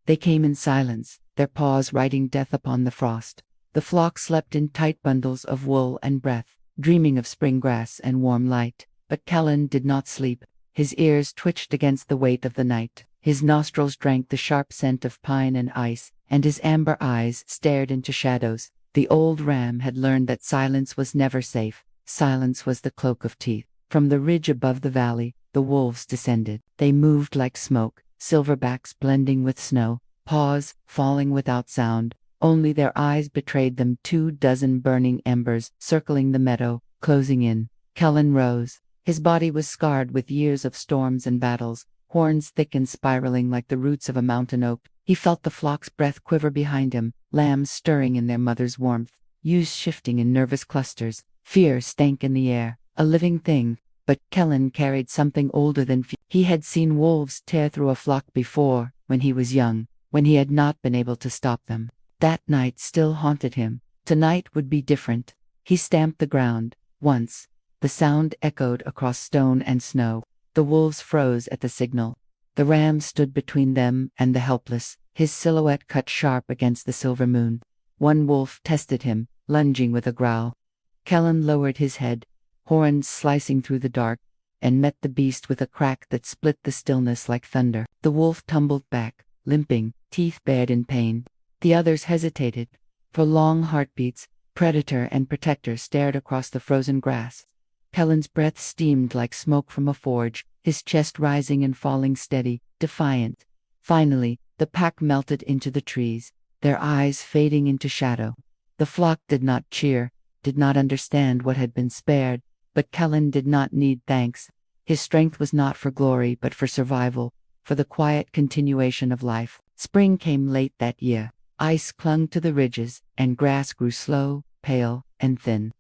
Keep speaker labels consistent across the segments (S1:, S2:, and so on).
S1: They came in silence, their paws writing death upon the frost. The flock slept in tight bundles of wool and breath, dreaming of spring grass and warm light. But Kaelen did not sleep. His ears twitched against the weight of the night. His nostrils drank the sharp scent of pine and ice, and his amber eyes stared into shadows. The old ram had learned that silence was never safe. Silence was the cloak of teeth. From the ridge above the valley, the wolves descended. They moved like smoke, silverbacks blending with snow, paws falling without sound. Only their eyes betrayed them. 24 burning embers circling the meadow, closing in. Kaelen rose. His body was scarred with years of storms and battles, horns thick and spiraling like the roots of a mountain oak. He felt the flock's breath quiver behind him, lambs stirring in their mother's warmth, ewes shifting in nervous clusters. Fear stank in the air, a living thing. But Kaelen carried something older than fear. He had seen wolves tear through a flock before, when he was young, when he had not been able to stop them. That night still haunted him. Tonight would be different. He stamped the ground. Once, the sound echoed across stone and snow. The wolves froze at the signal. The ram stood between them and the helpless, his silhouette cut sharp against the silver moon. One wolf tested him, lunging with a growl. Kaelen lowered his head, horns slicing through the dark, and met the beast with a crack that split the stillness like thunder. The wolf tumbled back, limping, teeth bared in pain. The others hesitated. For long heartbeats, predator and protector stared across the frozen grass. Kaelen's breath steamed like smoke from a forge, his chest rising and falling steady, defiant. Finally, the pack melted into the trees, their eyes fading into shadow. The flock did not cheer, did not understand what had been spared, but Kaelen did not need thanks. His strength was not for glory but for survival, for the quiet continuation of life. Spring came late that year. Ice clung to the ridges, and grass grew slow, pale, and thin.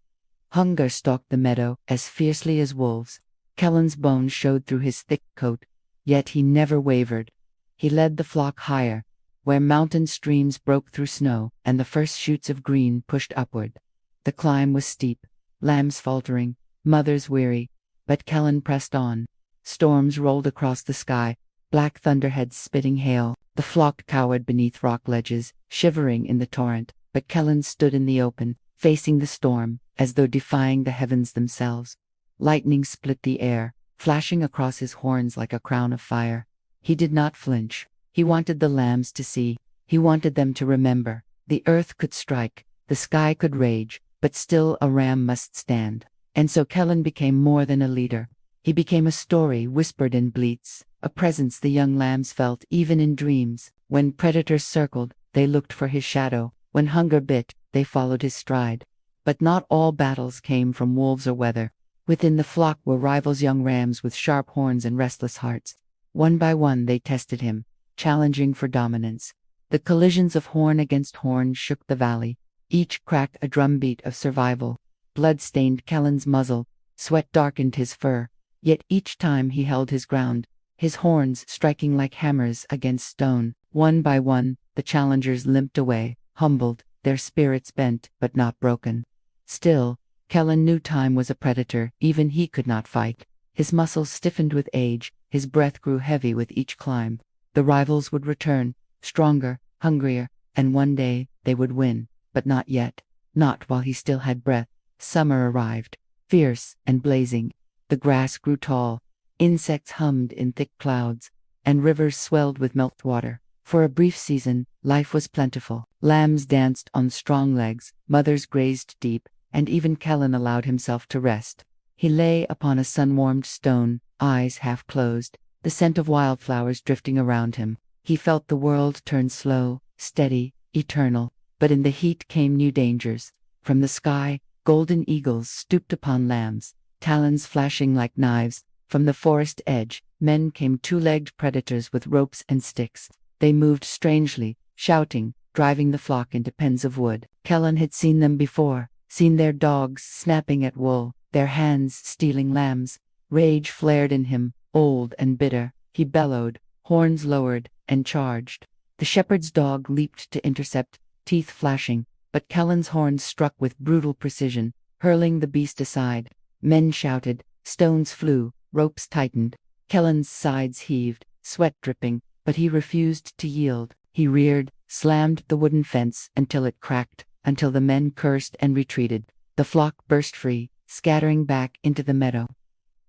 S1: Hunger stalked the meadow as fiercely as wolves. Kaelen's bones showed through his thick coat, yet he never wavered. He led the flock higher, where mountain streams broke through snow, and the first shoots of green pushed upward. The climb was steep, lambs faltering, mothers weary, but Kaelen pressed on. Storms rolled across the sky, black thunderheads spitting hail. The flock cowered beneath rock ledges, shivering in the torrent, but Kaelen stood in the open, facing the storm, as though defying the heavens themselves. Lightning split the air, flashing across his horns like a crown of fire. He did not flinch. He wanted the lambs to see. He wanted them to remember. The earth could strike, the sky could rage, but still a ram must stand. And so Kaelen became more than a leader. He became a story whispered in bleats, a presence the young lambs felt even in dreams. When predators circled, they looked for his shadow. When hunger bit, they followed his stride. But not all battles came from wolves or weather. Within the flock were rivals, young rams with sharp horns and restless hearts. One by one they tested him, challenging for dominance. The collisions of horn against horn shook the valley. Each cracked a drumbeat of survival. Blood stained Kaelen's muzzle, sweat darkened his fur. Yet each time he held his ground, his horns striking like hammers against stone. One by one, the challengers limped away, humbled, their spirits bent but not broken. Still, Kaelen knew time was a predator. Even he could not fight. His muscles stiffened with age, his breath grew heavy with each climb. The rivals would return, stronger, hungrier, and one day they would win. But not yet. Not while he still had breath. Summer arrived, fierce and blazing. The grass grew tall, insects hummed in thick clouds, and rivers swelled with meltwater. For a brief season, life was plentiful. Lambs danced on strong legs, mothers grazed deep, and even Kaelen allowed himself to rest. He lay upon a sun-warmed stone, eyes half closed, the scent of wildflowers drifting around him. He felt the world turn slow, steady, eternal. But in the heat came new dangers. From the sky, golden eagles stooped upon lambs, talons flashing like knives. From the forest edge, men came two-legged predators with ropes and sticks. They moved strangely, shouting, driving the flock into pens of wood. Kaelen had seen them before, seen their dogs snapping at wool, their hands stealing lambs. Rage flared in him, old and bitter. He bellowed, horns lowered, and charged. The shepherd's dog leaped to intercept, teeth flashing, but Kaelen's horns struck with brutal precision, hurling the beast aside. Men shouted, stones flew, ropes tightened. Kaelen's sides heaved, sweat dripping, but he refused to yield. He reared, slammed the wooden fence until it cracked, until the men cursed and retreated. The flock burst free, scattering back into the meadow.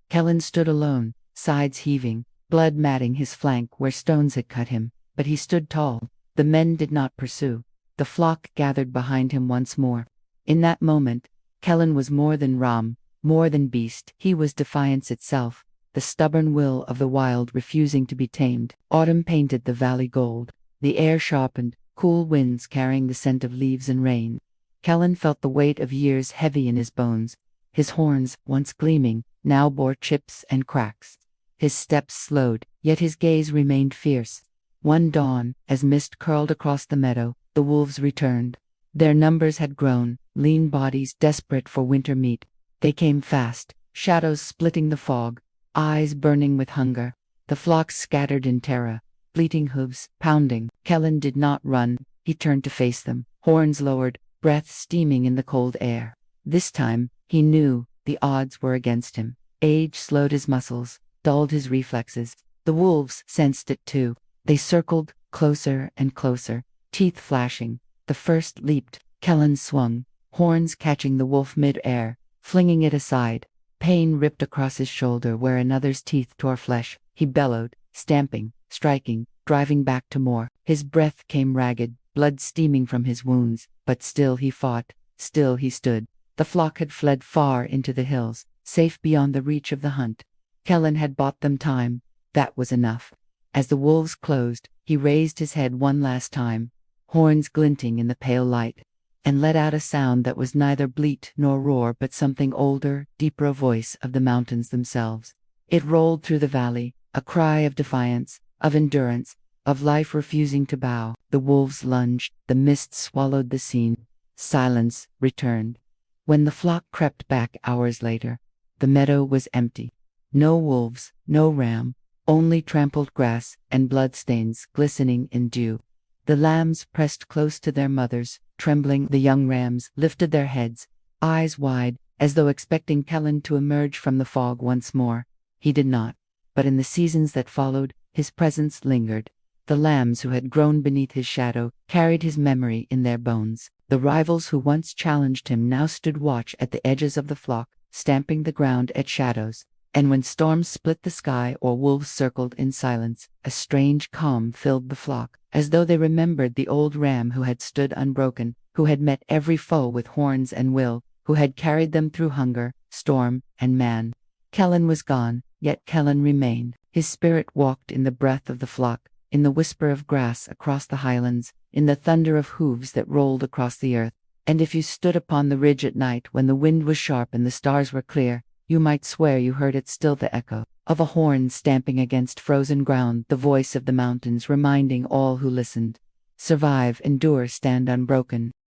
S1: Kaelen stood alone, sides heaving, blood matting his flank where stones had cut him, but he stood tall. The men did not pursue. The flock gathered behind him once more. In that moment, Kaelen was more than ram, more than beast. He was defiance itself, the stubborn will of the wild refusing to be tamed. Autumn painted the valley gold. The air sharpened, cool winds carrying the scent of leaves and rain. Kaelen felt the weight of years heavy in his bones. His horns, once gleaming, now bore chips and cracks. His steps slowed, yet his gaze remained fierce. One dawn, as mist curled across the meadow, the wolves returned. Their numbers had grown, lean bodies desperate for winter meat. They came fast, shadows splitting the fog, eyes burning with hunger. The flock scattered in terror, fleeting hooves pounding. Kaelen did not run. He turned to face them, horns lowered, breath steaming in the cold air. This time, he knew the odds were against him. Age slowed his muscles, dulled his reflexes. The wolves sensed it too. They circled, closer and closer, teeth flashing. The first leaped. Kaelen swung, horns catching the wolf mid-air, flinging it aside. Pain ripped across his shoulder where another's teeth tore flesh. He bellowed, stamping, striking, driving back to more. His breath came ragged, blood steaming from his wounds, but still he fought, still he stood. The flock had fled far into the hills, safe beyond the reach of the hunt. Kaelen had bought them time. That was enough. As the wolves closed, he raised his head one last time, horns glinting in the pale light, and let out a sound that was neither bleat nor roar but something older, deeper, a voice of the mountains themselves. It rolled through the valley, a cry of defiance, of endurance, of life refusing to bow. The wolves lunged, the mist swallowed the scene. Silence returned. When the flock crept back hours later, the meadow was empty. No wolves, no ram, only trampled grass and bloodstains glistening in dew. The lambs pressed close to their mothers, trembling. The young rams lifted their heads, eyes wide, as though expecting Kaelen to emerge from the fog once more. He did not, but in the seasons that followed, his presence lingered. The lambs who had grown beneath his shadow carried his memory in their bones. The rivals who once challenged him now stood watch at the edges of the flock, stamping the ground at shadows. And when storms split the sky or wolves circled in silence, a strange calm filled the flock, as though they remembered the old ram who had stood unbroken, who had met every foe with horns and will, who had carried them through hunger, storm, and man. Kaelen was gone, yet Kaelen remained. His spirit walked in the breath of the flock, in the whisper of grass across the highlands, in the thunder of hooves that rolled across the earth. And if you stood upon the ridge at night when the wind was sharp and the stars were clear, you might swear you heard it still, the echo of a horn stamping against frozen ground, the voice of the mountains reminding all who listened. Survive, endure, stand unbroken.